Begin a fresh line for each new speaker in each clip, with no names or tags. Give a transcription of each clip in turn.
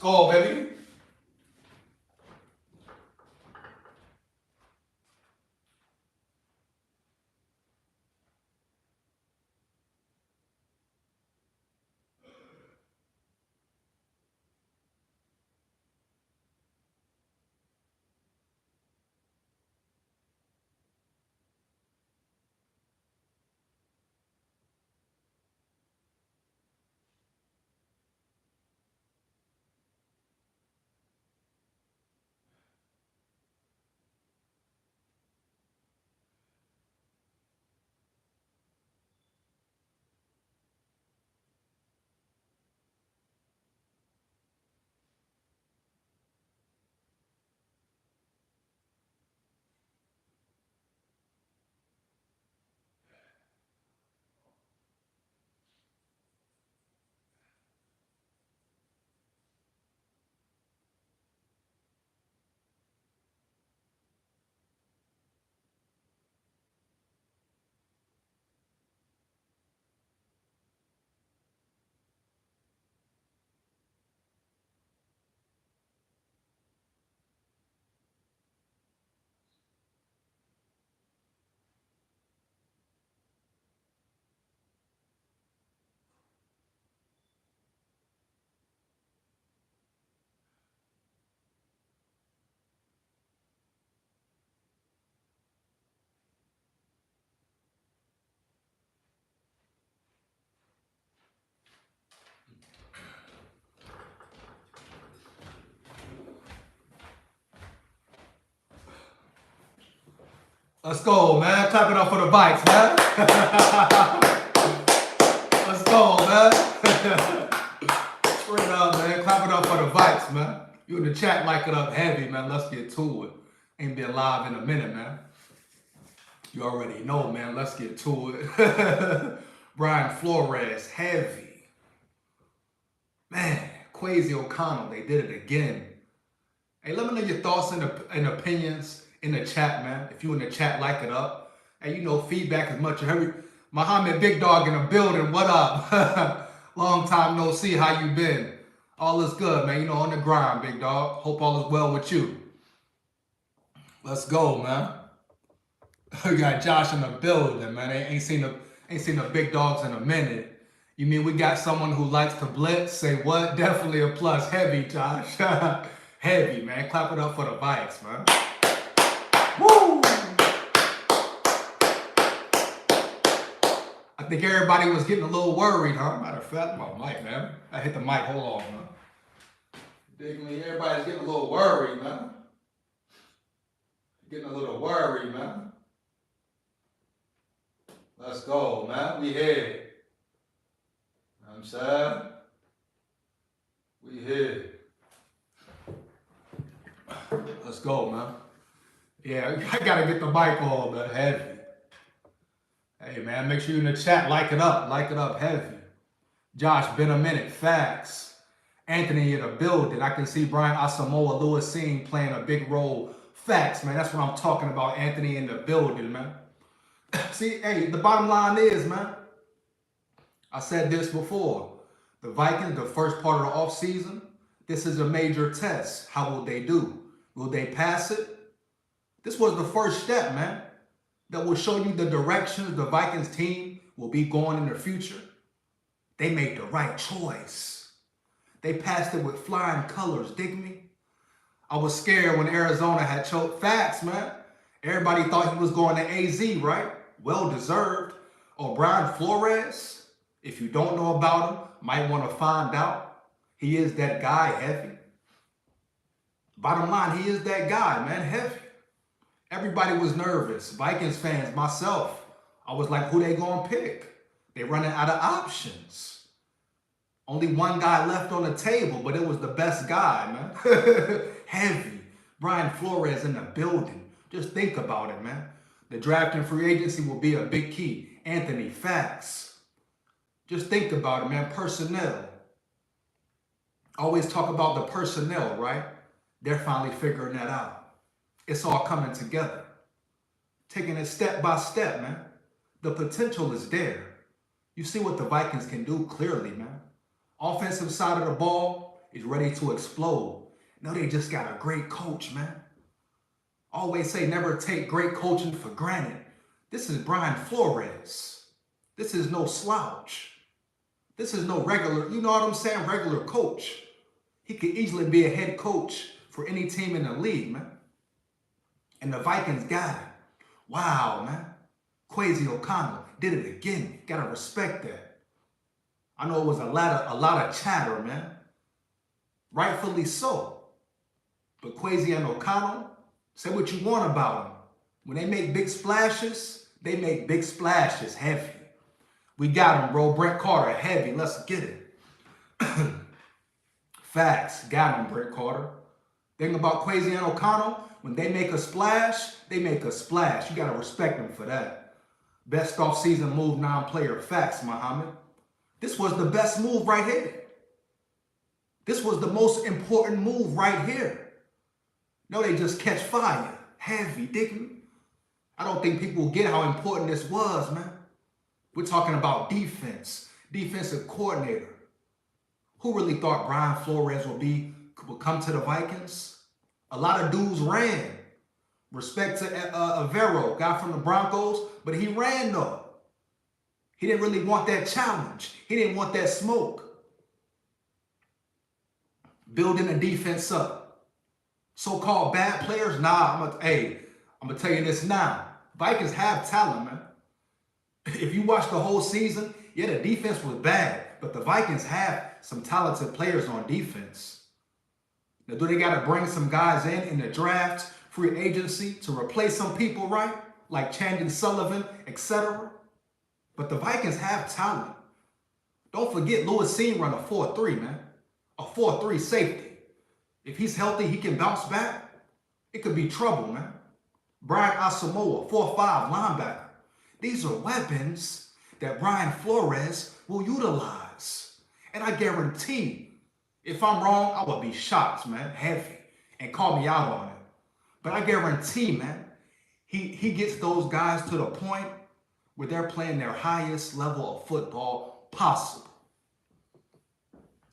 Skol, baby. Let's go, man. Clap it up for the Vikes, man. Let's go, man. Straight up, man. Clap it up for the Vikes, man. You in the chat, like it up heavy, man. Let's get to it. Ain't been live in a minute, man. You already know, man. Let's get to it. Brian Flores, heavy. Man, Quasi O'Connell, they did it again. Hey, let me know your thoughts and opinions in the chat, man. If you in the chat, like it up. Hey, you know, feedback is much. Muhammad Big Dog in the building. What up? Long time no see. How you been? All is good, man. You know, on the grind, Big Dog. Hope all is well with you. Let's go, man. We got Josh in the building, man. Ain't seen the big dogs in a minute. You mean we got someone who likes to blitz? Say what? Definitely a plus. Heavy, Josh. Heavy, man. Clap it up for the Vikes, man. Woo! I think everybody was getting a little worried, huh? Matter of fact, my mic, man. I hit the mic. Hold on, man. Dig me? Everybody's getting a little worried, man. Getting a little worried, man. Let's go, man. We here. You know what I'm saying? We here. Let's go, man. Yeah, I gotta get the mic on, man. Heavy. Hey, man, make sure you in the chat, like it up heavy. Josh, been a minute, facts. Anthony in the building. I can see Brian Asamoah Lewis Singh playing a big role. Facts, man, that's what I'm talking about. Anthony in the building, man. See, hey, the bottom line is, man, I said this before. The Vikings, the first part of the offseason, this is a major test. How will they do? Will they pass it? This was the first step, man, that will show you the directions the Vikings team will be going in the future. They made the right choice. They passed it with flying colors, dig me? I was scared when Arizona had choked. Facts, man. Everybody thought he was going to AZ, right? Well-deserved. Or Brian Flores, if you don't know about him, might want to find out. He is that guy, heavy. Bottom line, he is that guy, man, heavy. Everybody was nervous. Vikings fans, myself. I was like, who they gonna pick? They running out of options. Only one guy left on the table, but it was the best guy, man. Heavy. Brian Flores in the building. Just think about it, man. The draft and free agency will be a big key. Anthony, facts. Just think about it, man. Personnel. Always talk about the personnel, right? They're finally figuring that out. It's all coming together. Taking it step by step, man. The potential is there. You see what the Vikings can do clearly, man. Offensive side of the ball, is ready to explode. No, they just got a great coach, man. Always say never take great coaching for granted. This is Brian Flores. This is no slouch. This is no regular, you know what I'm saying, regular coach. He could easily be a head coach for any team in the league, man. And the Vikings got it. Wow, man. Kwesi O'Connell did it again. Gotta respect that. I know it was a lot of chatter, man. Rightfully so. But Kwesi and O'Connell, say what you want about them. When they make big splashes, they make big splashes heavy. We got him, bro. Brent Carter, heavy. Let's get it. Facts. Got him, Brent Carter. Thing about Kwesi and O'Connell, when they make a splash, they make a splash. You got to respect them for that. Best off-season move, non-player. Facts, Muhammad. This was the best move right here. This was the most important move right here. No, they just catch fire. Heavy, dig me? I don't think people get how important this was, man. We're talking about defense, defensive coordinator. Who really thought Brian Flores would come to the Vikings? A lot of dudes ran. Respect to Avero, guy from the Broncos, but he ran though. He didn't really want that challenge. He didn't want that smoke. Building a defense up. So-called bad players, nah, I'm gonna tell you this now. Vikings have talent, man. If you watch the whole season, yeah, the defense was bad, but the Vikings have some talented players on defense. Now, do they got to bring some guys in the draft, free agency to replace some people, right? Like Chandon Sullivan, etc. But the Vikings have talent. Don't forget, Lewis Seen run a 4-3, man. A 4-3 safety. If he's healthy, he can bounce back. It could be trouble, man. Brian Asamoah, 4-5 linebacker. These are weapons that Brian Flores will utilize. And I guarantee, if I'm wrong, I would be shocked, man, heavy, and call me out on it. But I guarantee, man, he gets those guys to the point where they're playing their highest level of football possible.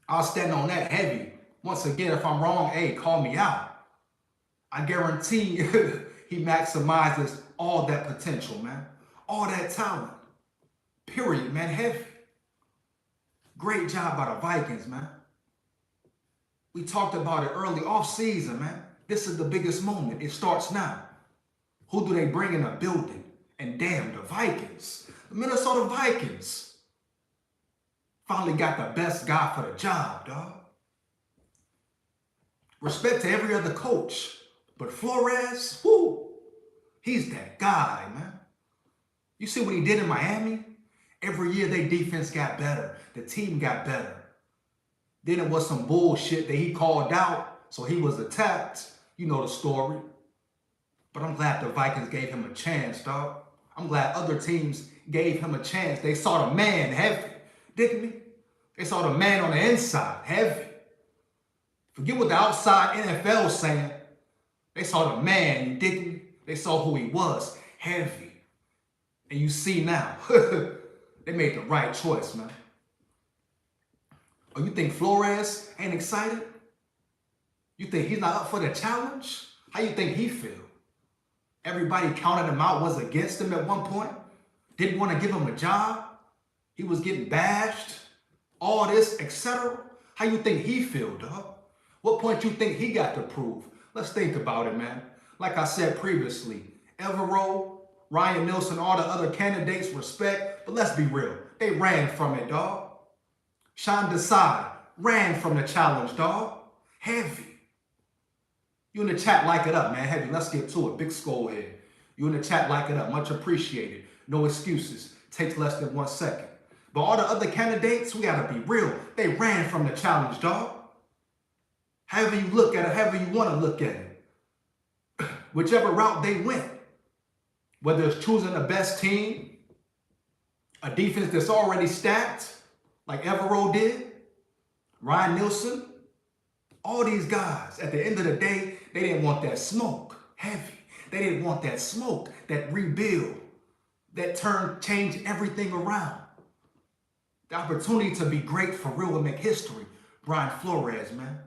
I'll stand on that heavy. Once again, if I'm wrong, hey, call me out. I guarantee he maximizes all that potential, man. All that talent. Period, man. Heavy. Great job by the Vikings, man. We talked about it early off-season, man. This is the biggest moment. It starts now. Who do they bring in the building? And damn, the Vikings. The Minnesota Vikings. Finally got the best guy for the job, dog. Respect to every other coach. But Flores, whoo, he's that guy, man. You see what he did in Miami? Every year their defense got better. The team got better. Then it was some bullshit that he called out, so he was attacked. You know the story. But I'm glad the Vikings gave him a chance, dog. I'm glad other teams gave him a chance. They saw the man heavy. Dig me? They saw the man on the inside heavy. Forget what the outside NFL is saying. They saw the man, you dig me? They saw who he was, heavy. And you see now, they made the right choice, man. Oh, you think Flores ain't excited? You think he's not up for the challenge? How you think he feel? Everybody counted him out, was against him at one point. Didn't want to give him a job. He was getting bashed. All this, etc. How you think he feel, dog? What point you think he got to prove? Let's think about it, man. Like I said previously, Evero, Ryan Nielsen, all the other candidates, respect, but let's be real. They ran from it, dog. Sean Desai ran from the challenge, dog. Heavy. You in the chat, like it up, man. Heavy, let's get to it. Big Skull here. You in the chat, like it up. Much appreciated. No excuses. Takes less than 1 second. But all the other candidates, we gotta be real. They ran from the challenge, dog. However you look at it, however you want to look at it. Whichever route they went. Whether it's choosing the best team, a defense that's already stacked, like Evero did, Ryan Nielsen, all these guys, at the end of the day, they didn't want that smoke, heavy. They didn't want that smoke, that rebuild, that change everything around. The opportunity to be great for real and make history. Brian Flores, man.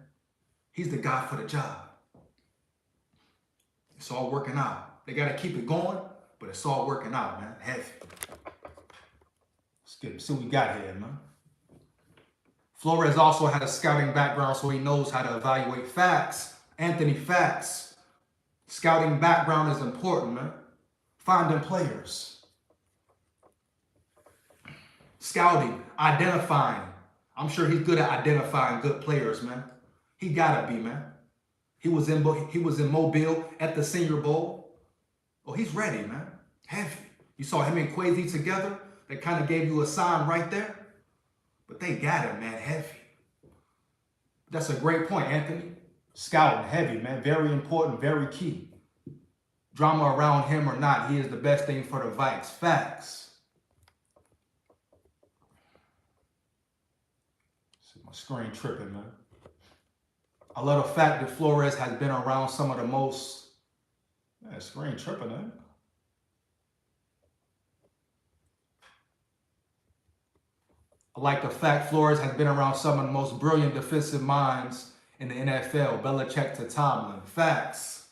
He's the guy for the job. It's all working out. They got to keep it going, but it's all working out, man. Heavy. Let's see what we got here, man. Flores also had a scouting background, so he knows how to evaluate facts. Anthony, facts. Scouting background is important, man. Finding players. Scouting, identifying. I'm sure he's good at identifying good players, man. He gotta be, man. He was in Mobile at the Senior Bowl. Oh, he's ready, man. Heavy. You saw him and Kwesi together. That kind of gave you a sign right there. But they got him, man. Heavy. That's a great point, Anthony. Scouting, heavy, man. Very important, very key. Drama around him or not, he is the best thing for the Vikes. Facts. See my screen tripping, man. I love the fact that Flores has been around some of the most... Man, screen tripping, man. I like the fact Flores has been around some of the most brilliant defensive minds in the NFL. Belichick to Tomlin. Facts.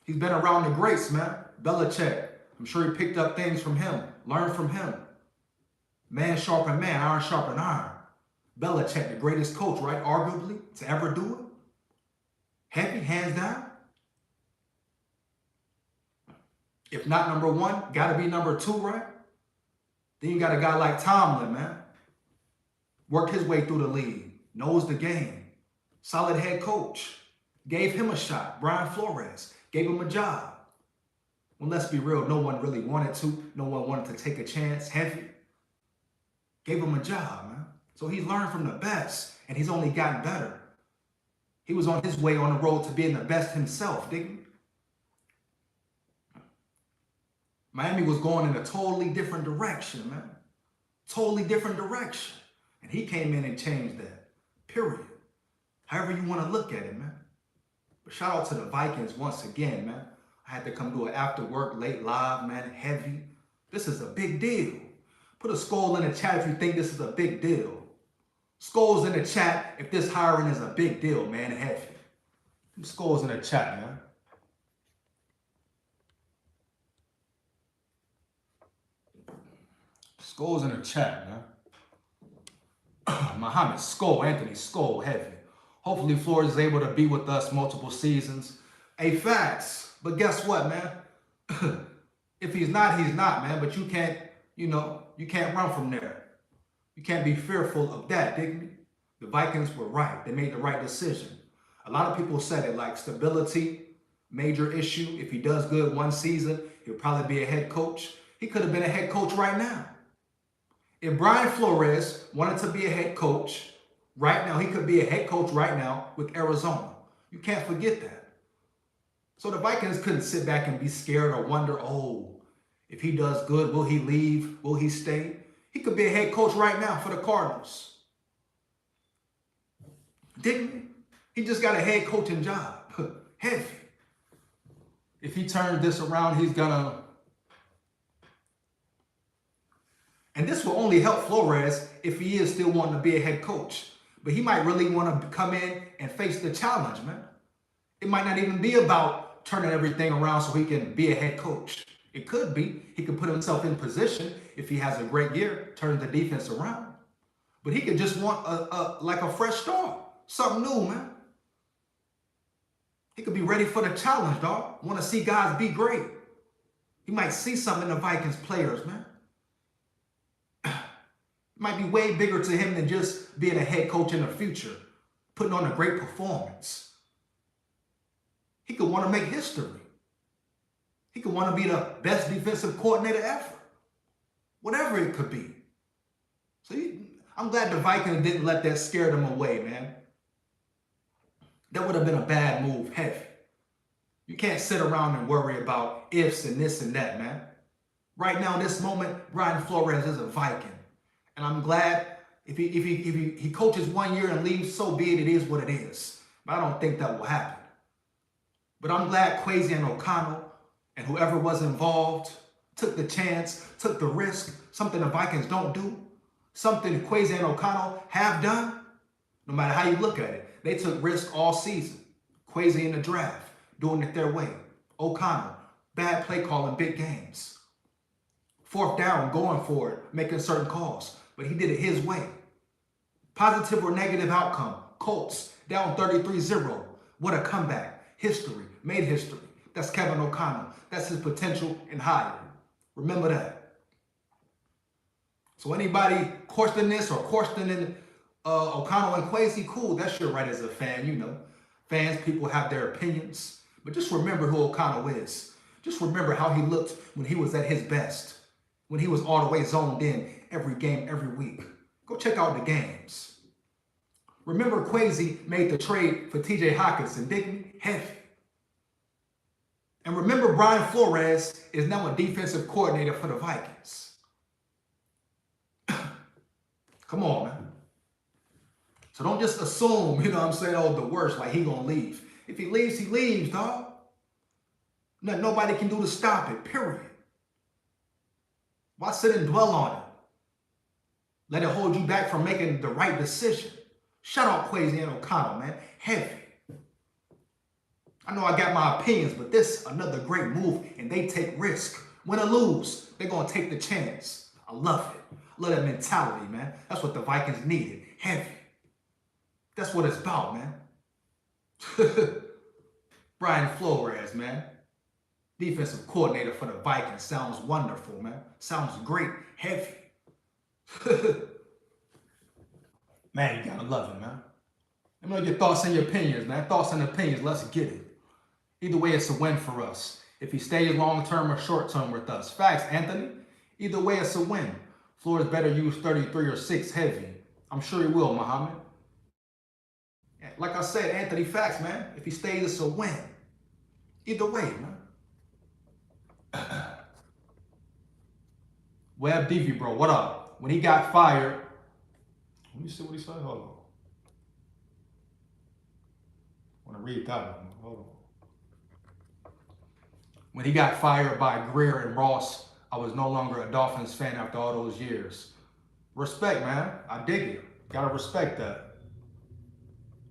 He's been around the greats, man. Belichick. I'm sure he picked up things from him. Learned from him. Man sharpen man. Iron sharpen iron. Belichick, the greatest coach, right? Arguably, to ever do it. Heavy, hands down. If not number one, got to be number two, right? Then you got a guy like Tomlin, man. Worked his way through the league. Knows the game. Solid head coach. Gave him a shot. Brian Flores. Gave him a job. Well, let's be real. No one really wanted to. No one wanted to take a chance. Heavy. Gave him a job, man. So he learned from the best. And he's only gotten better. He was on his way on the road to being the best himself, didn't he? Miami was going in a totally different direction, man. Totally different direction. And he came in and changed that. Period. However you want to look at it, man. But shout out to the Vikings once again, man. I had to come do an after work, late live, man. Heavy. This is a big deal. Put a skull in the chat if you think this is a big deal. Skulls in the chat if this hiring is a big deal, man. Heavy. Skulls in the chat, man. Skulls in the chat, man. Muhammad, Skull, Anthony, Skull, heavy. Hopefully Flores is able to be with us multiple seasons. Hey, facts. But guess what, man? If he's not, he's not, man. But you can't, you can't run from there. You can't be fearful of that, didn't you? The Vikings were right. They made the right decision. A lot of people said it, like stability, major issue. If he does good one season, he'll probably be a head coach. He could have been a head coach right now. If Brian Flores wanted to be a head coach right now, he could be a head coach right now with Arizona. You can't forget that. So the Vikings couldn't sit back and be scared or wonder, oh, if he does good, will he leave? Will he stay? He could be a head coach right now for the Cardinals. Didn't he? He just got a head coaching job. Heavy. If he turns this around, he's gonna... And this will only help Flores if he is still wanting to be a head coach. But he might really want to come in and face the challenge, man. It might not even be about turning everything around so he can be a head coach. It could be. He could put himself in position if he has a great year, turn the defense around. But he could just want like a fresh start. Something new, man. He could be ready for the challenge, dog. Want to see guys be great. He might see something in the Vikings players, man. It might be way bigger to him than just being a head coach in the future, putting on a great performance. He could want to make history. He could want to be the best defensive coordinator ever. Whatever it could be. So I'm glad the Vikings didn't let that scare them away, man. That would have been a bad move, heavy. You can't sit around and worry about ifs and this and that, man. Right now, in this moment, Brian Flores is a Viking. And I'm glad if he coaches 1 year and leaves, so be it. It is what it is. But I don't think that will happen. But I'm glad Kwesi and O'Connell and whoever was involved took the chance, took the risk, something the Vikings don't do, something Kwesi and O'Connell have done. No matter how you look at it, they took risks all season. Kwesi in the draft, doing it their way. O'Connell, bad play calling big games. Fourth down, going for it, making certain calls, but he did it his way. Positive or negative outcome, Colts down 33-0. What a comeback. History, made history. That's Kevin O'Connell. That's his potential and higher. Remember that. So anybody questioning this or questioning O'Connell and Kwesi, cool, that's your right as a fan, you know. Fans, people have their opinions. But just remember who O'Connell is. Just remember how he looked when he was at his best. When he was all the way zoned in every game, every week. Go check out the games. Remember Kwesi made the trade for TJ Hockenson, didn't he? Heavy. And remember Brian Flores is now a defensive coordinator for the Vikings. Come on, man. So don't just assume, you know what I'm saying, oh, the worst, like he gonna leave. If he leaves, dog. Nothing nobody can do to stop it, period. Why sit and dwell on it? Let it hold you back from making the right decision. Shout out Kwesi and O'Connell, man. Heavy. I know I got my opinions, but this is another great move, and they take risk. Win or lose, they're going to take the chance. I love it. I love that mentality, man. That's what the Vikings needed. Heavy. That's what it's about, man. Brian Flores, man. Defensive coordinator for the Vikings. Sounds wonderful, man. Sounds great. Heavy. Man, you gotta love it, man. Let me know your thoughts and your opinions, man. Thoughts and opinions. Let's get it. Either way, it's a win for us. If he stays long-term or short-term with us. Facts, Anthony. Either way, it's a win. Flores better use 33 or 6 heavy. I'm sure he will, Muhammad. Like I said, Anthony, facts, man. If he stays, it's a win. Either way, man. Web DV, bro, what up? When he got fired, let me see what he said. Hold on. I want to read that one. Hold on. When he got fired by Greer and Ross, I was no longer a Dolphins fan after all those years. Respect, man. I dig it. Gotta respect that.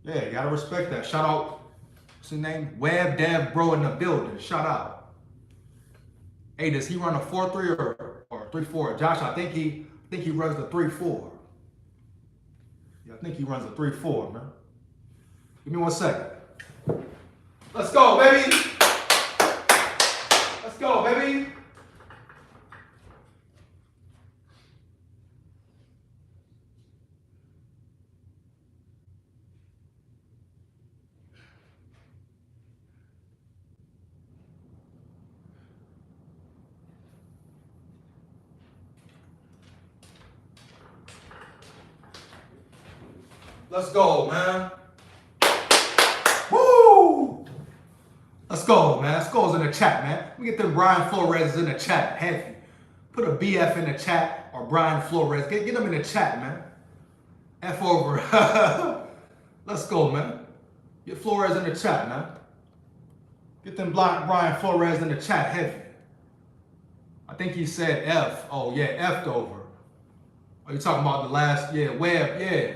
Yeah, gotta respect that. Shout out, what's his name? Web Dev Bro in the building. Shout out. Hey, does he run a 4-3 or 3-4? Josh, I think he runs the 3-4. Yeah, I think he runs a 3-4, man. Give me 1 second. Let's go, baby. Let's go, baby. Let's go, man. Woo! Let's go, man. Let's go in the chat, man. Let me get them Brian Flores in the chat. Heavy. Put a BF in the chat or Brian Flores. Get them in the chat, man. F over. Let's go, man. Get Flores in the chat, man. Get them Brian Flores in the chat. Heavy. I think he said F. Oh, yeah, F'd over. Are you talking about the last? Yeah, Webb. Yeah.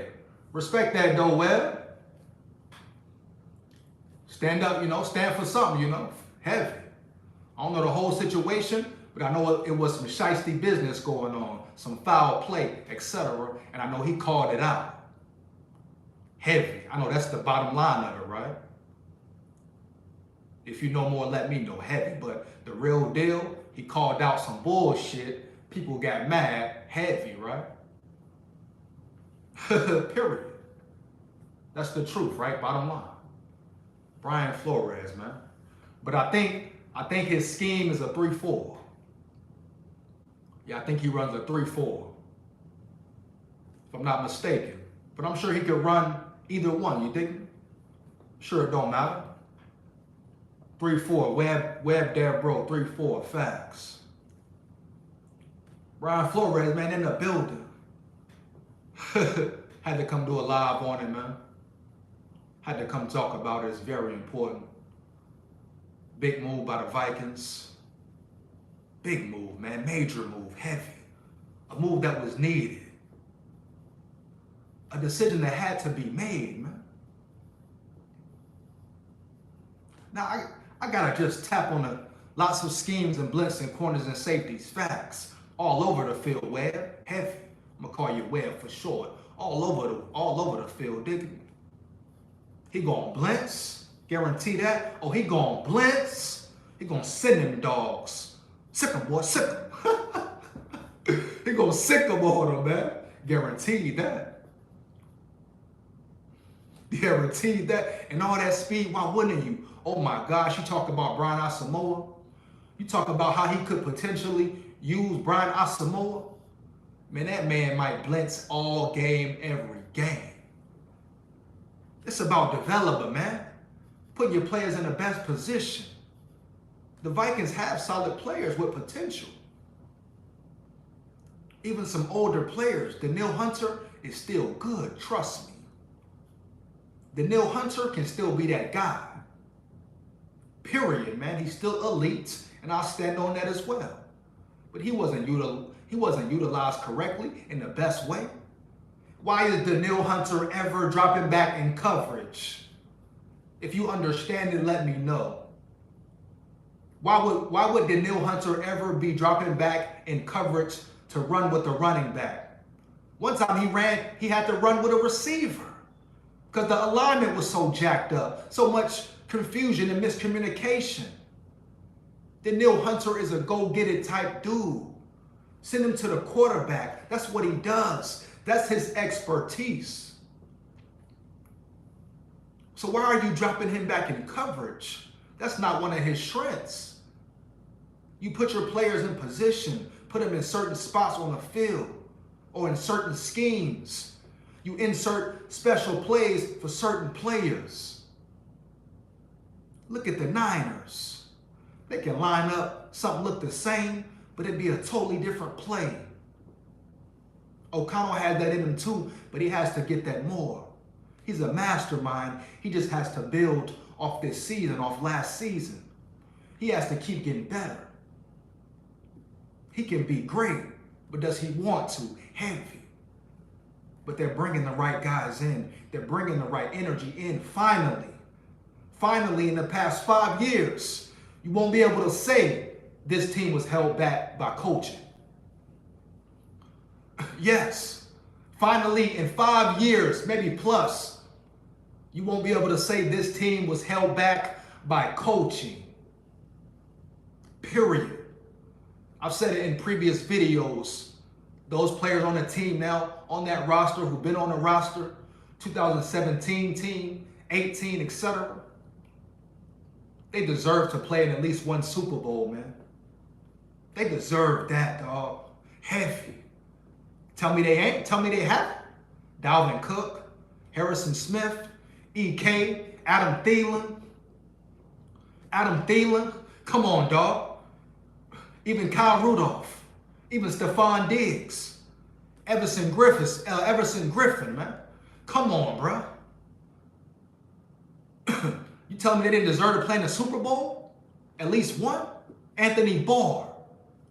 Respect that, though, Webb. Stand up, you know, stand for something, you know. Heavy. I don't know the whole situation, but I know it was some shiesty business going on, some foul play, etc. And I know he called it out. Heavy. I know that's the bottom line of it, right? If you know more, let me know. Heavy. But the real deal, he called out some bullshit. People got mad. Heavy, right? Period. That's the truth, right? Bottom line. Brian Flores, man. But I think his scheme is a 3-4. Yeah, I think he runs a 3-4. If I'm not mistaken. But I'm sure he could run either one, you think? Sure, it don't matter. 3-4. Web there, bro. 3-4. Facts. Brian Flores, man, in the building. Had to come do a live on it, man. Had to come talk about it. It's very important. Big move by the Vikings. Big move, man. Major move. Heavy. A move that was needed. a decision that had to be made, man. Now, I got to just tap on the lots of schemes and blitz and corners and safeties. Facts. All over the field, Webb. Heavy. I'm going to call you Webb for short. All over the field, dig it? He going to blitz. Guarantee that. Oh, he going to blitz. He going to send them dogs. Sick him, boy. Sick him. He going to sick him on him, man. Guaranteed that. Guaranteed that. And all that speed, why wouldn't you? Oh my gosh, you talk about Brian Asamoah. You talk about how he could potentially use Brian Asamoah. Man, that man might blitz all game, every game. It's about development, man. Putting your players in the best position. The Vikings have solid players with potential. Even some older players. Danielle Hunter is still good, trust me. Danielle Hunter can still be that guy. Period, man. He's still elite, and I'll stand on that as well. But he wasn't utilized correctly in the best way. Why is Danielle Hunter ever dropping back in coverage? If you understand it, let me know. Why would Danielle Hunter ever be dropping back in coverage to run with the running back? One time he had to run with a receiver because the alignment was so jacked up, so much confusion and miscommunication. Danielle Hunter is a go-get-it type dude. Send him to the quarterback. That's what he does. That's his expertise. So why are you dropping him back in coverage? That's not one of his strengths. You put your players in position, put them in certain spots on the field or in certain schemes. You insert special plays for certain players. Look at the Niners. They can line up, something look the same, but it'd be a totally different play. O'Connell had that in him too, but he has to get that more. He's a mastermind. He just has to build off this season, off last season. He has to keep getting better. He can be great, but does he want to? Heavy. But they're bringing the right guys in. They're bringing the right energy in finally. Finally, in the past 5 years, you won't be able to say this team was held back by coaching. Yes, finally in 5 years, maybe plus, you won't be able to say this team was held back by coaching. Period. I've said it in previous videos. Those players on the team now, on that roster, who've been on the roster, 2017 team, 18, etc., they deserve to play in at least one Super Bowl, man. They deserve that, dog. Heavy. Tell me they ain't. Tell me they haven't. Dalvin Cook, Harrison Smith, EK, Adam Thielen. Adam Thielen. Come on, dog. Even Kyle Rudolph. Even Stephon Diggs. Everson Griffin, man. Come on, bro. You tell me they didn't deserve to play in the Super Bowl? At least one? Anthony Barr.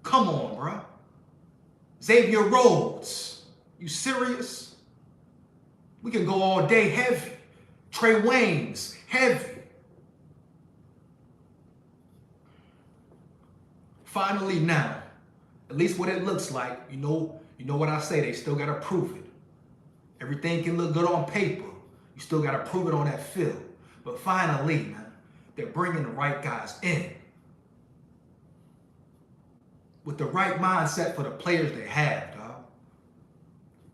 Come on, bro. Xavier Rhodes. You serious? We can go all day heavy. Trey Waynes, heavy. Finally now, at least what it looks like, you know what I say, they still got to prove it. Everything can look good on paper. You still got to prove it on that field. But finally, man, they're bringing the right guys in. With the right mindset for the players they have, dog.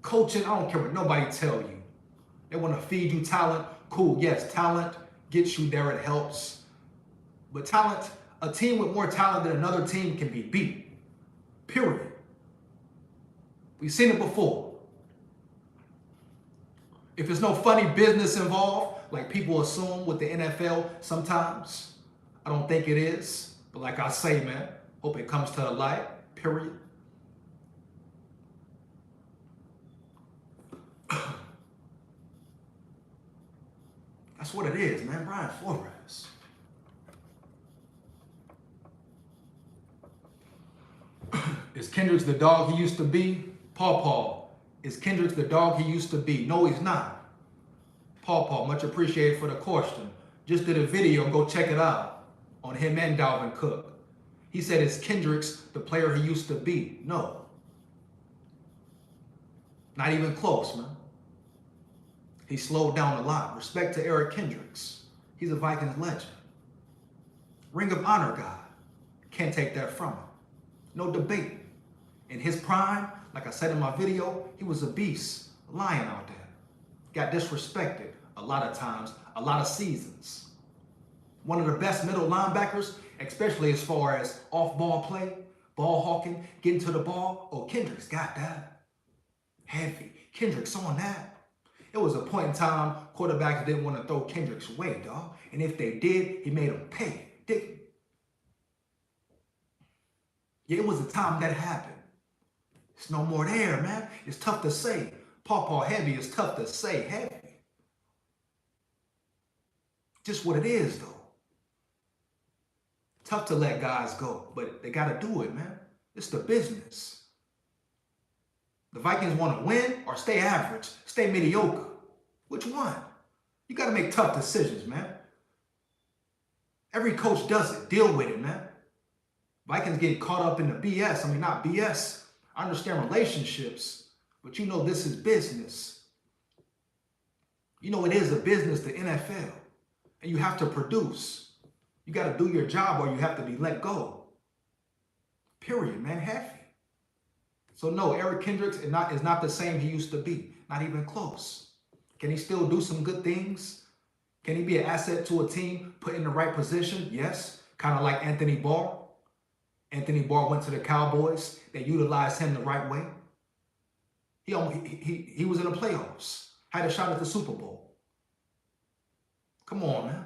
Coaching, I don't care what nobody tell you. They want to feed you talent. Cool, yes, talent gets you there, it helps. But talent, a team with more talent than another team can be beat. Period. We've seen it before. If there's no funny business involved, like people assume with the NFL sometimes, I don't think it is. But like I say, man, hope it comes to the light, period. That's what it is, man. Brian Flores. Is Kendricks the dog he used to be? Paw. Is Kendricks the dog he used to be? No, he's not. Paw, much appreciated for the question. Just did a video, go check it out, on him and Dalvin Cook. He said, is Kendricks the player he used to be? No. Not even close, man. He slowed down a lot. Respect to Eric Kendricks. He's a Vikings legend. Ring of Honor guy. Can't take that from him. No debate. In his prime, like I said in my video, he was a beast, a lion out there. Got disrespected a lot of times, a lot of seasons. One of the best middle linebackers, especially as far as off-ball play, ball hawking, getting to the ball. Oh, Kendricks got that. Heavy. Kendricks on that. It was a point in time quarterbacks didn't want to throw Kendricks away, dog. And if they did, he made them pay. Yeah, it was a time that happened. It's no more there, man. It's tough to say. Paw heavy is tough to say heavy. Just what it is, though. Tough to let guys go, but they got to do it, man. It's the business. The Vikings want to win or stay average, stay mediocre. Which one? You got to make tough decisions, man. Every coach does it. Deal with it, man. Vikings get caught up in the BS. I mean, not BS. I understand relationships, but you know this is business. You know it is a business, the NFL. And you have to produce. You got to do your job or you have to be let go. Period, man. Heavy. So no, Eric Kendricks is not the same he used to be. Not even close. Can he still do some good things? Can he be an asset to a team, put in the right position? Yes. Kind of like Anthony Barr. Anthony Barr went to the Cowboys. They utilized him the right way. He was in the playoffs. Had a shot at the Super Bowl. Come on, man.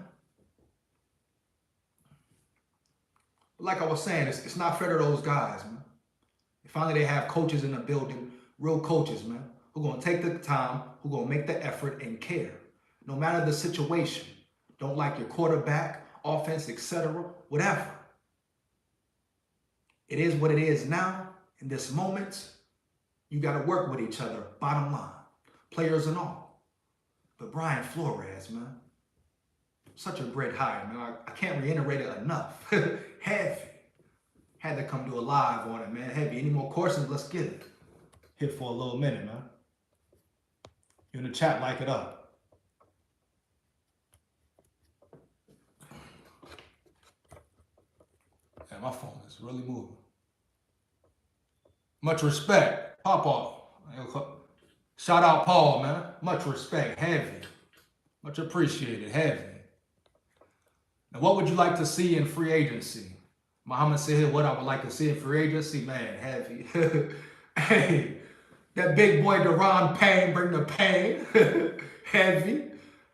But like I was saying, it's not fair to those guys, man. Finally, they have coaches in the building, real coaches, man, who are going to take the time, who are going to make the effort and care. No matter the situation. Don't like your quarterback, offense, etc., whatever. It is what it is now, in this moment. You got to work with each other, bottom line. Players and all. But Brian Flores, man, such a great hire, man. I can't reiterate it enough. Heavy. Had to come do a live on it, man. Heavy. Any more questions? Let's get it. Here for a little minute, man. You in the chat, like it up. Yeah, my phone is really moving. Much respect. Papa. Shout out Paul, man. Much respect. Heavy. Much appreciated. Heavy. Now, what would you like to see in free agency? Muhammad said here, what I would like to see in free agency, man, heavy. Hey, that big boy Deron Payne, bring the pain. Heavy.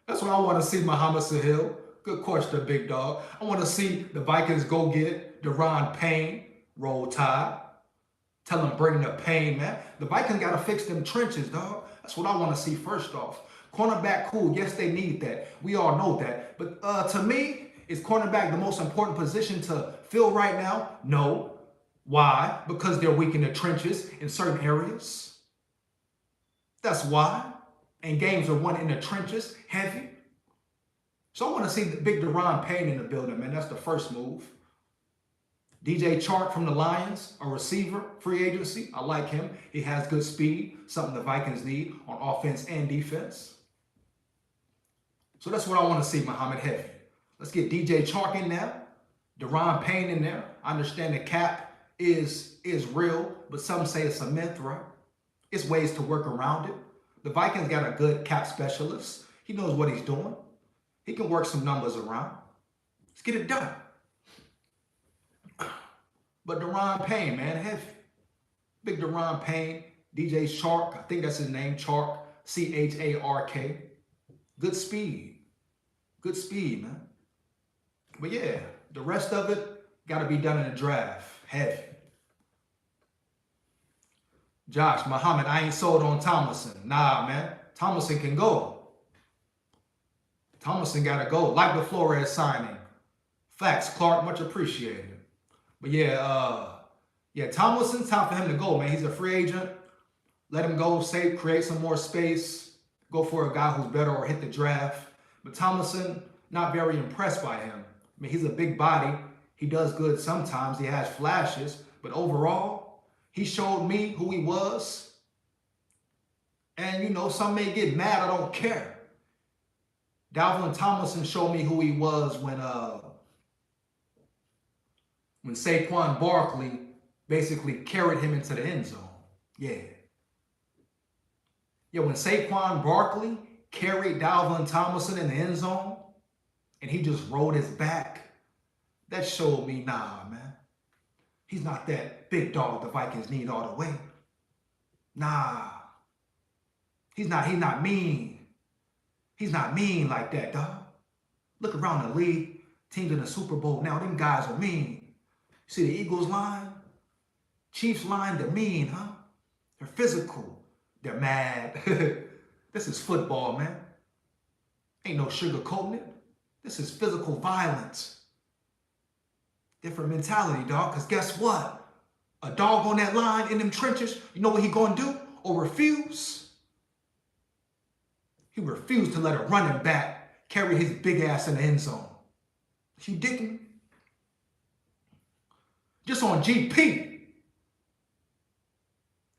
That's what I want to see, Muhammad Sahil. Good question, big dog. I want to see the Vikings go get Deron Payne, roll tide. Tell them bring the pain, man. The Vikings got to fix them trenches, dog. That's what I want to see first off. Cornerback, cool. Yes, they need that. We all know that. But to me, is cornerback the most important position to fill right now? No. Why? Because they're weak in the trenches in certain areas. That's why. And games are won in the trenches, heavy. So I want to see the big Deron Payne in the building, man. That's the first move. DJ Chark from the Lions, a receiver, free agency. I like him. He has good speed, something the Vikings need on offense and defense. So that's what I want to see, Muhammad, heavy. Let's get DJ Chark in there, Deron Payne in there. I understand the cap is real, but some say it's a myth, right? It's ways to work around it. The Vikings got a good cap specialist. He knows what he's doing. He can work some numbers around. Let's get it done. But Deron Payne, man, heavy. Big Deron Payne, DJ Chark, I think that's his name, Chark, C-H-A-R-K. Good speed. Good speed, man. But yeah, the rest of it got to be done in the draft. Heavy. Josh, Muhammad, I ain't sold on Tomlinson. Nah, man. Tomlinson can go. Tomlinson got to go. Like the Flores signing. Facts, Clark, much appreciated. But yeah, Tomlinson, time for him to go, man. He's a free agent. Let him go, say, create some more space, go for a guy who's better or hit the draft. But Tomlinson, not very impressed by him. I mean, he's a big body. He does good sometimes. He has flashes. But overall, he showed me who he was. And, you know, some may get mad. I don't care. Dalvin Tomlinson showed me who he was when Saquon Barkley basically carried him into the end zone. Yeah. Yeah, when Saquon Barkley carried Dalvin Tomlinson in the end zone and he just rolled his back, that showed me, nah, man. He's not that big dog the Vikings need all the way. Nah. He's not mean. He's not mean like that, dog. Look around the league, teams in the Super Bowl now, them guys are mean. See the Eagles line? Chiefs line, they're mean, huh? They're physical. They're mad. This is football, man. Ain't no sugarcoating it. This is physical violence. Different mentality, dog, because guess what? A dog on that line in them trenches, you know what he gonna do? Or refuse? He refused to let a running back carry his big ass in the end zone. You digging? Just on GP.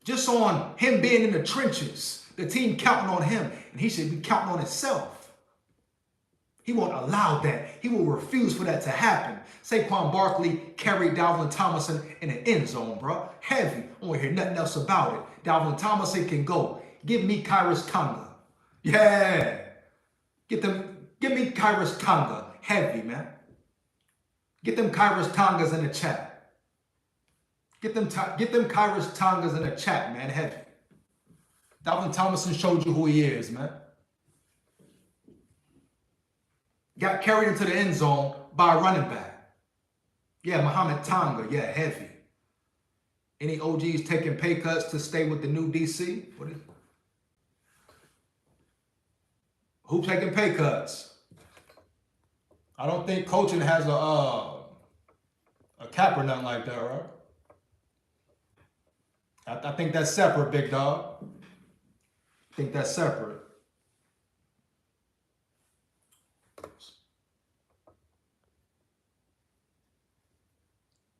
Just on him being in the trenches. The team counting on him, and he should be counting on himself. He won't allow that. He will refuse for that to happen. Saquon Barkley carried Dalvin Tomlinson in the end zone, bro. Heavy. I don't want to hear nothing else about it. Dalvin Tomlinson can go. Give me Kyrus Tonga. Yeah. Give me Kyrus Tonga. Heavy, man. Get them Kyrus Tongas in the chat. Get them Kyrus Tongas in the chat, man. Heavy. Dalvin Tomlinson showed you who he is, man. Got carried into the end zone by a running back. Yeah, Mohamed Tonga. Yeah, heavy. Any OGs taking pay cuts to stay with the new DC? What is it? Who taking pay cuts? I don't think coaching has a cap or nothing like that, right? I think that's separate, big dog. I think that's separate.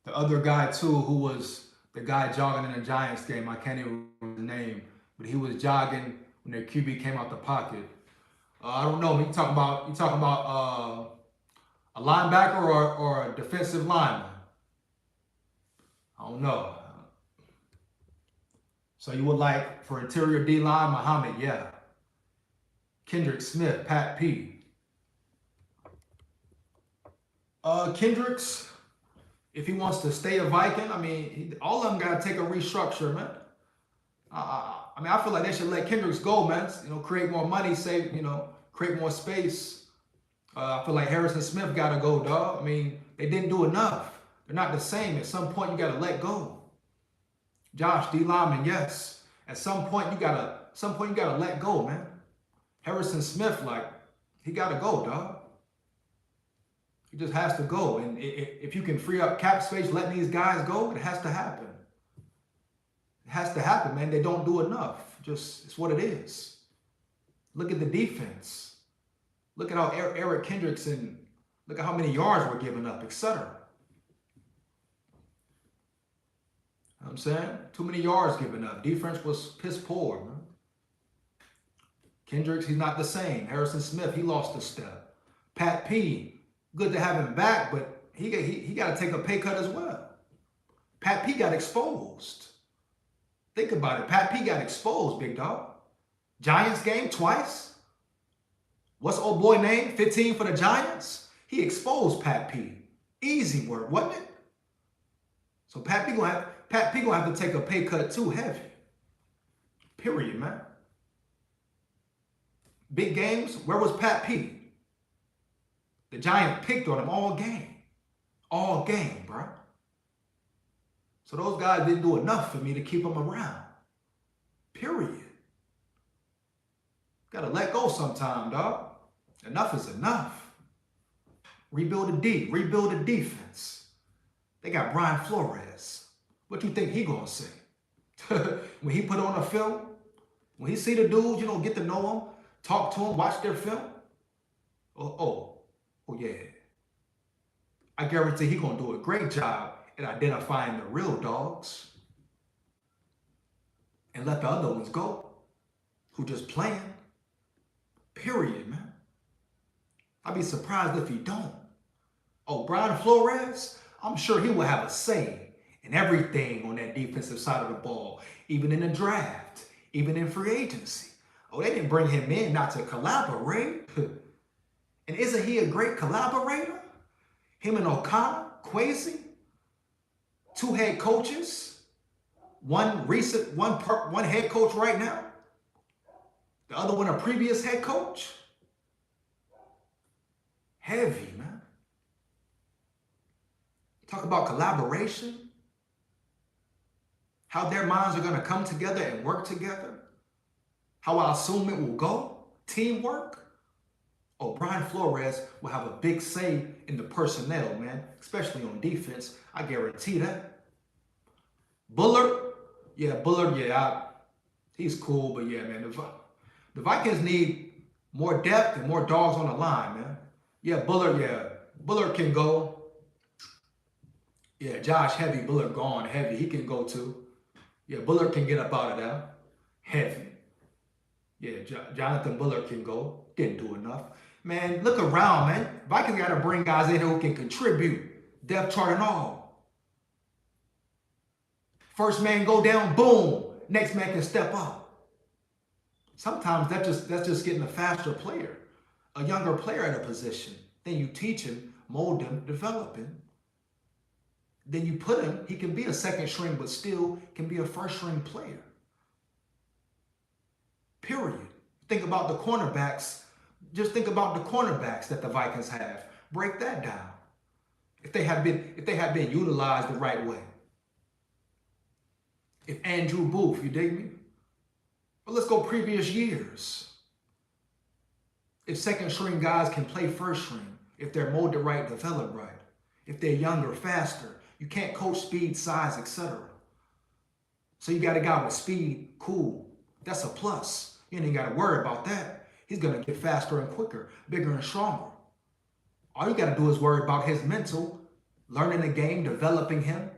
The other guy, too, who was the guy jogging in the Giants game, I can't even remember his name, but he was jogging when their QB came out the pocket. I don't know. You talking about a linebacker or a defensive lineman? I don't know. So you would like for interior D-line, Muhammad, yeah. Kendrick Smith, Pat P. Kendricks, if he wants to stay a Viking, I mean, all of them got to take a restructure, man. I mean, I feel like they should let Kendricks go, man. You know, create more money, save, you know, create more space. I feel like Harrison Smith got to go, dog. I mean, they didn't do enough. They're not the same. At some point, you got to let go. Josh, D. Lyman, yes. At some point, you gotta let go, man. Harrison Smith, like, he gotta go, dog. He just has to go. And if you can free up cap space, letting these guys go, it has to happen. It has to happen, man. They don't do enough. Just, it's what it is. Look at the defense. Look at how Eric Kendricks and look at how many yards were given up, etc. You know what I'm saying? Too many yards given up. Defense was piss poor, man. Kendricks, he's not the same. Harrison Smith, he lost a step. Pat P, good to have him back, but he got to take a pay cut as well. Pat P got exposed. Think about it. Pat P got exposed, big dog. Giants game twice. What's old boy name? 15 for the Giants. He exposed Pat P. Easy work, wasn't it? So Pat P gonna have to take a pay cut too, heavy. Period, man. Big games, where was Pat P? The Giants picked on him all game. All game, bro. So those guys didn't do enough for me to keep him around. Period. Gotta let go sometime, dog. Enough is enough. Rebuild the D, rebuild the defense. They got Brian Flores. What you think he gonna say? When he put on a film, when he see the dudes, get to know them, talk to them, watch their film. Oh yeah. I guarantee he gonna do a great job at identifying the real dogs and let the other ones go who just playing. Period, man. I'd be surprised if he don't. Oh, Brian Flores, I'm sure he will have a say in everything on that defensive side of the ball, even in the draft, even in free agency. Oh, they didn't bring him in not to collaborate. And isn't he a great collaborator? Him and O'Connor, Kwesi, two head coaches, one head coach right now, the other one a previous head coach. Heavy, man. Talk about collaboration, how their minds are going to come together and work together, how I assume it will go, teamwork. Oh, Brian Flores will have a big say in the personnel, man, especially on defense. I guarantee that. Bullard, he's cool, but yeah, man, the Vikings need more depth and more dogs on the line, man. Bullard can go. Yeah, Josh heavy, Bullard gone heavy. He can go too. Yeah, Bullard can get up out of there. Heavy. Yeah, Jonathan Bullard can go. Didn't do enough. Man, look around, man. Vikings got to bring guys in who can contribute. Depth chart and all. First man go down, boom. Next man can step up. Sometimes that's just getting a faster player, a younger player at a position. Then you teach him, mold him, develop him. Then you put him, he can be a second string, but still can be a first string player. Period. Think about the cornerbacks. Just think about the cornerbacks that the Vikings have. Break that down. If they have been utilized the right way. If Andrew Booth, you dig me? But let's go previous years. If second string guys can play first string, if they're molded right, developed right, if they're younger, faster, you can't coach speed, size, etc. So you got a guy with speed, cool. That's a plus. You ain't got to worry about that. He's going to get faster and quicker, bigger and stronger. All you got to do is worry about his mental, learning the game, developing him,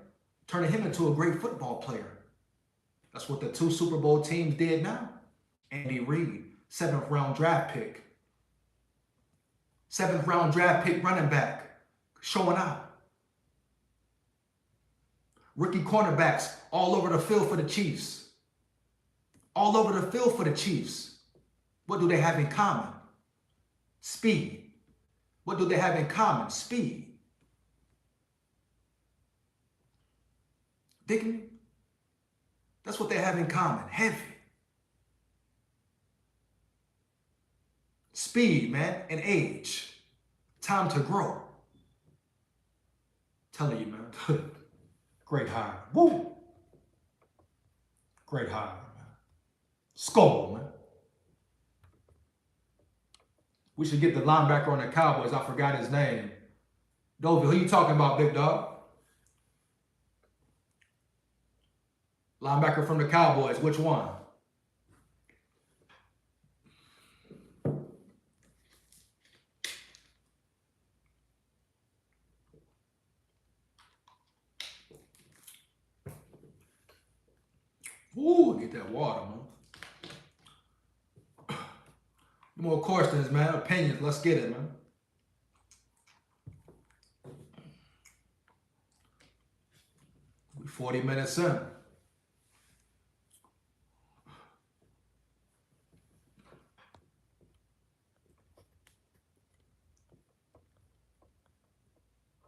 turning him into a great football player. That's what the 2 Super Bowl teams did now. Andy Reid, 7th round draft pick. 7th round draft pick running back, showing out. Rookie cornerbacks all over the field for the Chiefs. All over the field for the Chiefs. What do they have in common? Speed. What do they have in common? Speed. Dig me? That's what they have in common. Heavy. Speed, man, and age. Time to grow. Telling you, man. Great hire. Woo! Great hire, man. SKOL, man. We should get the linebacker on the Cowboys. I forgot his name. Dovey, who you talking about, big dog? Linebacker from the Cowboys, which one? Ooh, get that water, man. More questions, man. Opinions. Let's get it, man. We're 40 minutes in.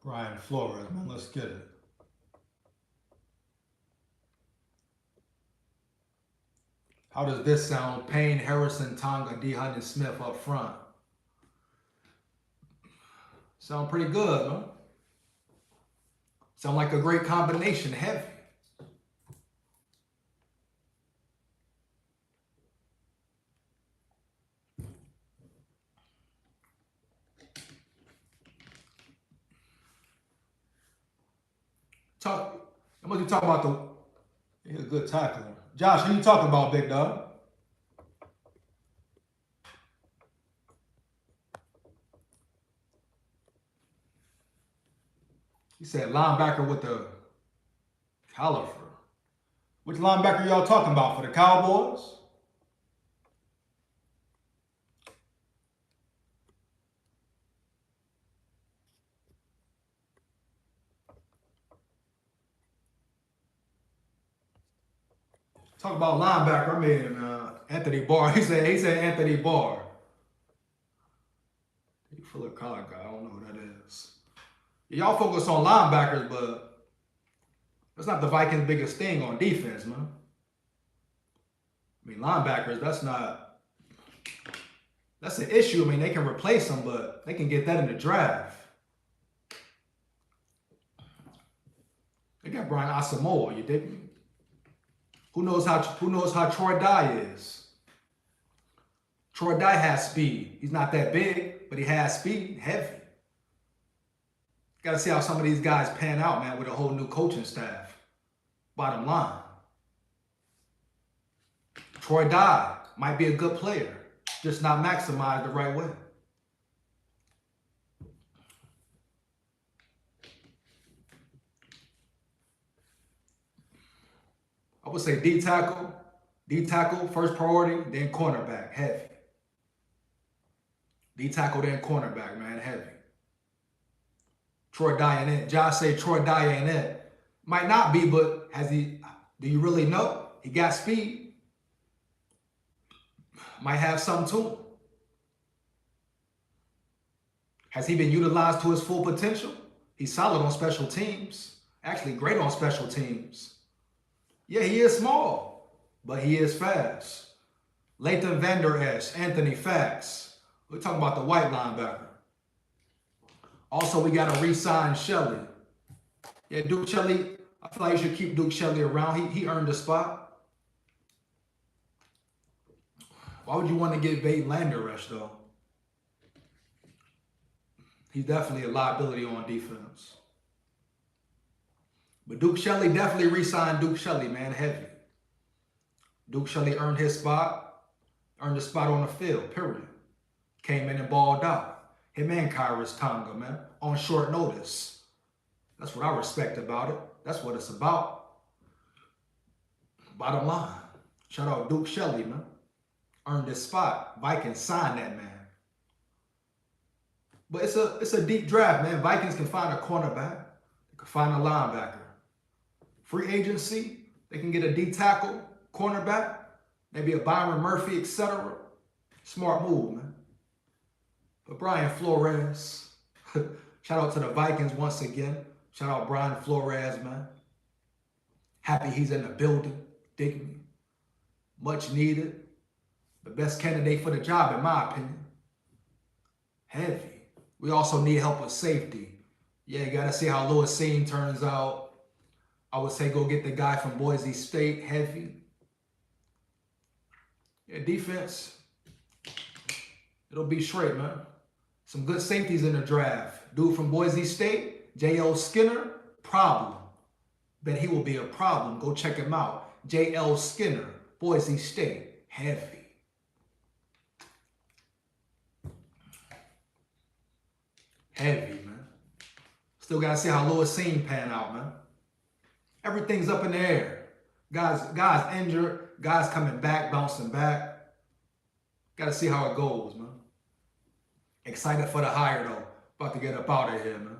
Brian Flores, man. Let's get it. How does this sound? Payne, Harrison, Tonga, D. Hunt, and Smith up front. Sound pretty good, huh? Sound like a great combination. Heavy. I'm going to talk about He's a good tackler. Josh, who you talking about, big dog? He said linebacker with the caliber. Which linebacker y'all talking about for the Cowboys? Talk about linebacker. I mean, Anthony Barr. He said Anthony Barr. He full of collar guy. I don't know who that is. Y'all focus on linebackers, but that's not the Vikings' biggest thing on defense, man. I mean, linebackers, that's an issue. I mean, they can replace them, but they can get that in the draft. They got Brian Asamoah, you dig me? Who knows how Troy Dye is? Troy Dye has speed. He's not that big, but he has speed, heavy. Got to see how some of these guys pan out, man, with a whole new coaching staff. Bottom line. Troy Dye might be a good player, just not maximized the right way. I would say D tackle, first priority, then cornerback, heavy. D tackle, then cornerback, man, heavy. Troy Dye ain't it. Josh say Troy Dye ain't it. Might not be, but do you really know? He got speed. Might have something to him. Has he been utilized to his full potential? He's solid on special teams. Actually, great on special teams. Yeah, he is small, but he is fast. Lathan Vander Esch, Anthony Fax. We're talking about the white linebacker. Also, we got to re-sign Shelley. Yeah, Duke Shelley, I feel like you should keep Duke Shelley around. He earned a spot. Why would you want to get Vade Vander Esch, though? He's definitely a liability on defense. But Duke Shelley, definitely re-signed Duke Shelley, man, heavy. Duke Shelley earned his spot, earned a spot on the field, period. Came in and balled out. Him and Kyrus Tonga, man, on short notice. That's what I respect about it. That's what it's about. Bottom line, shout out Duke Shelley, man. Earned his spot. Vikings signed that man. But it's a deep draft, man. Vikings can find a cornerback. They can find a linebacker. Free agency, they can get a D tackle, cornerback, maybe a Byron Murphy, etc. Smart move, man. But Brian Flores, shout out to the Vikings once again. Shout out Brian Flores, man. Happy he's in the building. Dig me. Much needed. The best candidate for the job, in my opinion. Heavy. We also need help with safety. Yeah, you got to see how Lewis Seen turns out. I would say go get the guy from Boise State, heavy. Yeah, defense, it'll be straight, man. Some good safeties in the draft. Dude from Boise State, J.L. Skinner, problem. Bet he will be a problem. Go check him out. J.L. Skinner, Boise State, heavy. Heavy, man. Still got to see how Lewis Seen pan out, man. Everything's up in the air. Guys injured. Guys coming back, bouncing back. Got to see how it goes, man. Excited for the hire, though. About to get up out of here, man.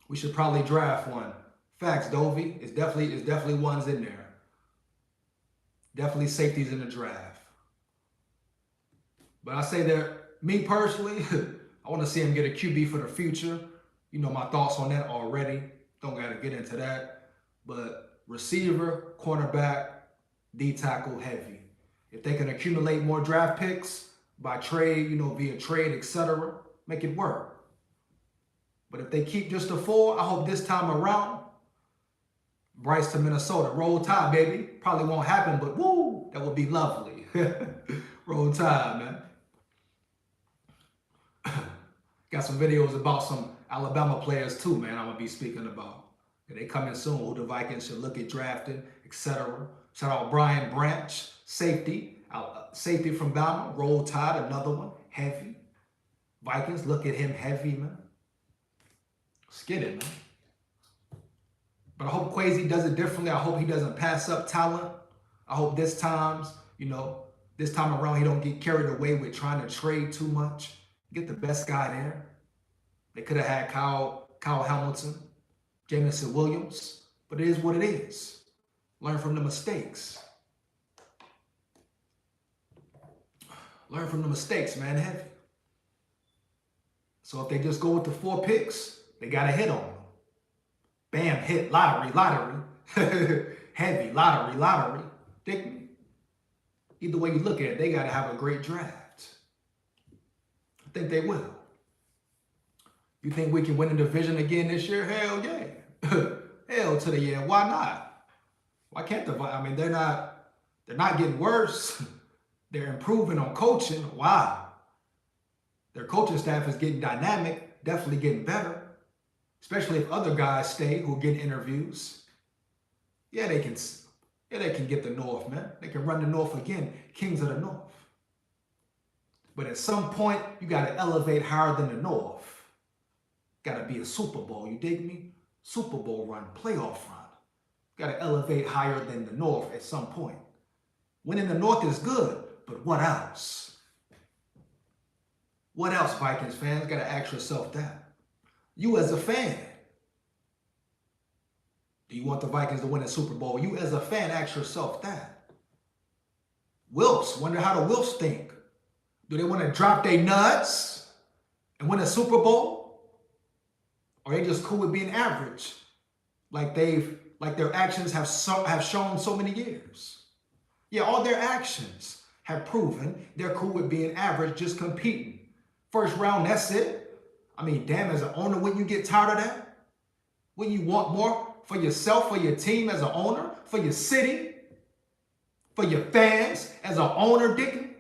We should probably draft one. Facts, Dovey. It's definitely ones in there. Definitely safeties in the draft. But I say that, me personally, I want to see him get a QB for the future. You know my thoughts on that already. Don't got to get into that. But receiver, cornerback, D tackle, heavy. If they can accumulate more draft picks by trade, via trade, etc., make it work. But if they keep just the 4, I hope this time around, Bryce to Minnesota. Roll Tide, baby. Probably won't happen, but woo, that would be lovely. Roll Tide, man. Got some videos about some Alabama players too, man, I'm going to be speaking about. They coming soon, who the Vikings should look at drafting, etc. Shout out Brian Branch, safety, safety from Bama. Roll Tide, another one, heavy. Vikings, look at him, heavy, man. Let's get it, man. But I hope Kwesi does it differently. I hope he doesn't pass up talent. I hope this time around he don't get carried away with trying to trade too much. Get the best guy there. They could have had Kyle Hamilton, Jameson Williams, but it is what it is. Learn from the mistakes. Learn from the mistakes, man, heavy. So if they just go with the 4 picks, they got to hit on them. Bam, hit, lottery. Heavy, lottery. Dig me? Either way you look at it, they got to have a great draft. I think they will. You think we can win the division again this year? Hell yeah. Hell to the yeah. Why not? Why can't the Vikings? I mean, they're not getting worse. They're improving on coaching. Wow. Their coaching staff is getting dynamic, definitely getting better. Especially if other guys stay who get interviews. Yeah, they can get the North, man. They can run the North again. Kings of the North. But at some point, you got to elevate higher than the North. Got to be a Super Bowl, you dig me? Super Bowl run, playoff run. Got to elevate higher than the North at some point. Winning the North is good, but what else? What else, Vikings fans? Got to ask yourself that. You as a fan, do you want the Vikings to win a Super Bowl? You as a fan, ask yourself that. Wilfs, wonder how the Wilfs think. Do they want to drop their nuts and win a Super Bowl? Or are they just cool with being average, like their actions have shown so many years? Yeah, all their actions have proven they're cool with being average, just competing. First round, that's it. I mean, damn, as an owner, wouldn't you get tired of that? Wouldn't you want more for yourself, for your team as an owner, for your city, for your fans as an owner, Dickie?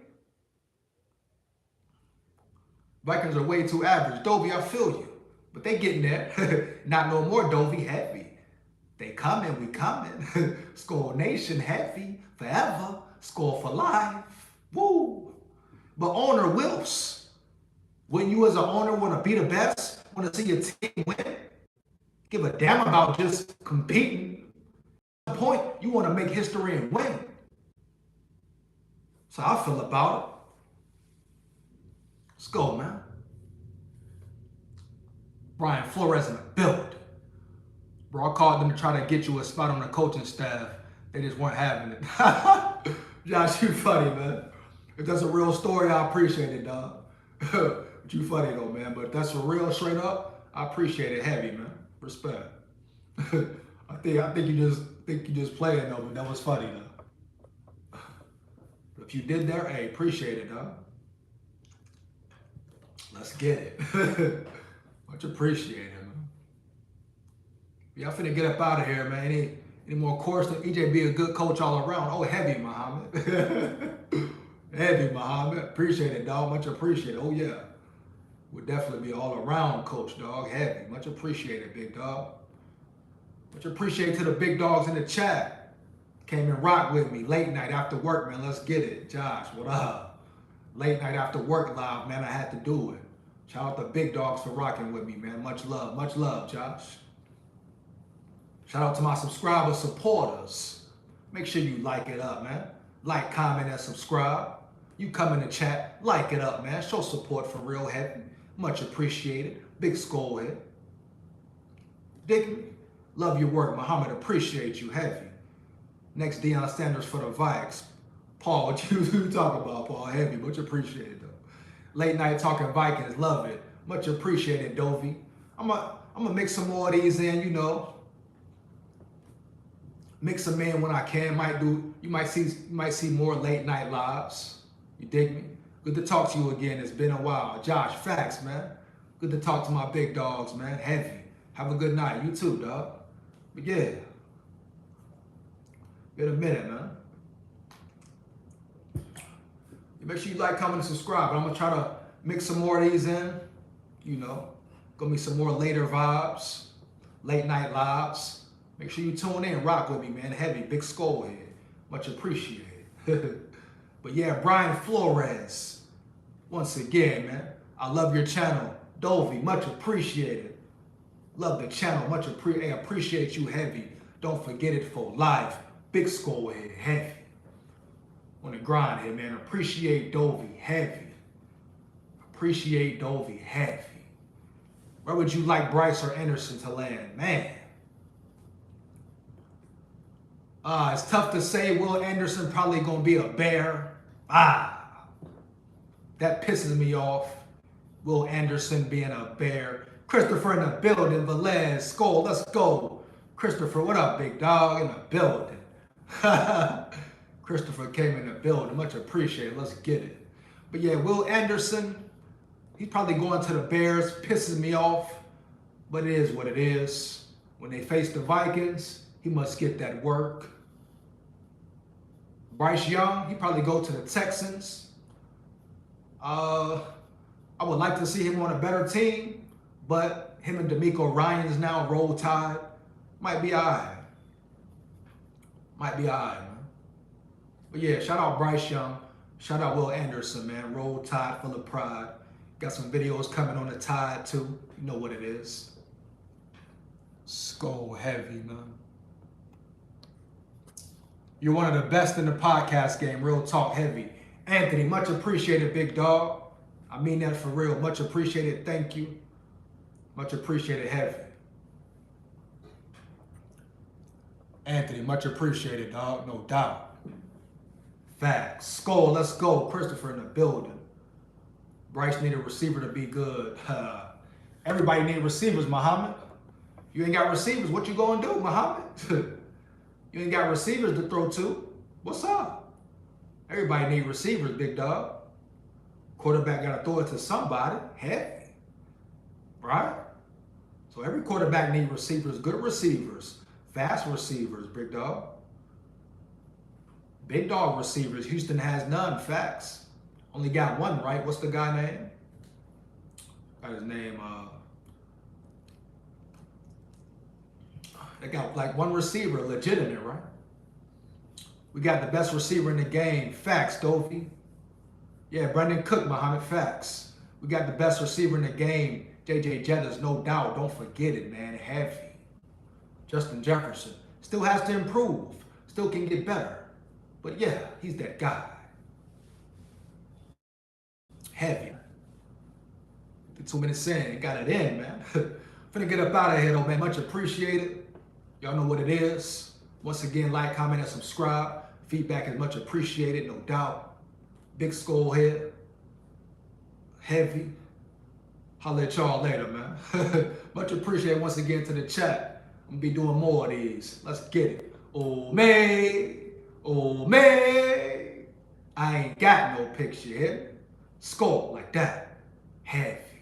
Vikings are way too average. Dovey, I feel you. But they getting there. Not no more, Dovey, heavy. They coming, we coming. Skol Nation, heavy, forever. Skol for life. Woo. But owner Wilfs. When you as an owner want to be the best, want to see your team win, give a damn about just competing. At the point, you want to make history and win. So I feel about it. Let's go, man. Brian Flores in the building. Bro, I called them to try to get you a spot on the coaching staff. They just weren't having it. Josh, you funny, man. If that's a real story, I appreciate it, dog. But you funny though, man. But if that's for real, straight up, I appreciate it heavy, man. Respect. I think you just playing though, but that was funny though. If you did that, hey, appreciate it, dog. Let's get it. Much appreciated, man. Y'all finna get up out of here, man. Any more course? EJ be a good coach all around. Oh, heavy, Muhammad. Heavy, Muhammad. Appreciate it, dog. Much appreciated. Oh, yeah. Would definitely be all around coach, dog. Heavy. Much appreciated, big dog. Much appreciated to the big dogs in the chat. Came and rocked with me late night after work, man. Let's get it. Josh, what up? Late night after work live, man. I had to do it. Shout out to big dogs for rocking with me, man. Much love, Josh. Shout out to my subscribers, supporters. Make sure you like it up, man. Like, comment, and subscribe. You come in the chat, like it up, man. Show support for real heavy. Much appreciated. Big Skol head. Dig me? Love your work, Muhammad. Appreciate you heavy. Next, Deion Sanders for the Vikes. Paul, what you talk about, Paul? Heavy. Much appreciated, though. Late night talking Vikings. Love it. Much appreciated, Dovey. I'm gonna mix some more of these in, you know. Mix them in when I can. You might see more late night lives. You dig me? Good to talk to you again. It's been a while. Josh, facts, man. Good to talk to my big dogs, man. Heavy. Have a good night. You too, dog. But yeah. Been a minute, man. Make sure you like, comment, and subscribe. I'm gonna try to mix some more of these in. You know, gonna be some more later vibes, late night lives. Make sure you tune in, rock with me, man. Heavy, big skull head. Much appreciated. But yeah, Brian Flores. Once again, man, I love your channel. Dovey, much appreciated. Love the channel, much appreciate you, Heavy. Don't forget it for life. Big skull head, Heavy. On the grind here, man. Appreciate Dovey, Heavy. Appreciate Dovey, Heavy. Where would you like Bryce or Anderson to land? Man. It's tough to say. Will Anderson probably going to be a Bear. That pisses me off. Will Anderson being a Bear. Christopher in the building. Velez, Skol, let's go. Christopher, what up, big dog? In the building. Christopher came in the building. Much appreciated. Let's get it. But yeah, Will Anderson, he's probably going to the Bears. Pisses me off. But it is what it is. When they face the Vikings, he must get that work. Bryce Young, he probably go to the Texans. I would like to see him on a better team, but him and D'Amico Ryans now roll tide. Might be all right. Might be all right, man. But yeah, shout out Bryce Young. Shout out Will Anderson, man. Roll tide, full of pride. Got some videos coming on the tide, too. You know what it is. Skull heavy, man. You're one of the best in the podcast game. Real talk heavy. Anthony, much appreciated, big dog. I mean that for real. Much appreciated. Thank you. Much appreciated, heavy. Anthony, much appreciated, dog. No doubt. Facts. Skol, let's go. Christopher in the building. Bryce need a receiver to be good. Everybody need receivers, Muhammad. You ain't got receivers. What you gonna do, Muhammad? You ain't got receivers to throw to. What's up? Everybody need receivers, big dog. Quarterback got to throw it to somebody. Heavy. Right? So every quarterback need receivers, good receivers, fast receivers, big dog. Big dog receivers. Houston has none. Facts. Only got one, right? What's the guy name? Got his name. They got like one receiver, legitimate, right? We got the best receiver in the game. Facts, Dovey. Yeah, Brendan Cook, Muhammad. Facts. We got the best receiver in the game. J.J. Jettas, no doubt. Don't forget it, man. Heavy. Justin Jefferson. Still has to improve. Still can get better. But yeah, he's that guy. Heavy. The 2 minutes in, got it in, man. Finna get up out of here, though, man. Much appreciated. Y'all know what it is. Once again, like, comment, and subscribe. Feedback is much appreciated, no doubt. Big skull head. Heavy. Holla at y'all later, man. Much appreciated once again to the chat. I'm gonna be doing more of these. Let's get it. Oh, man. Oh, man. I ain't got no picture here. Skull like that. Heavy.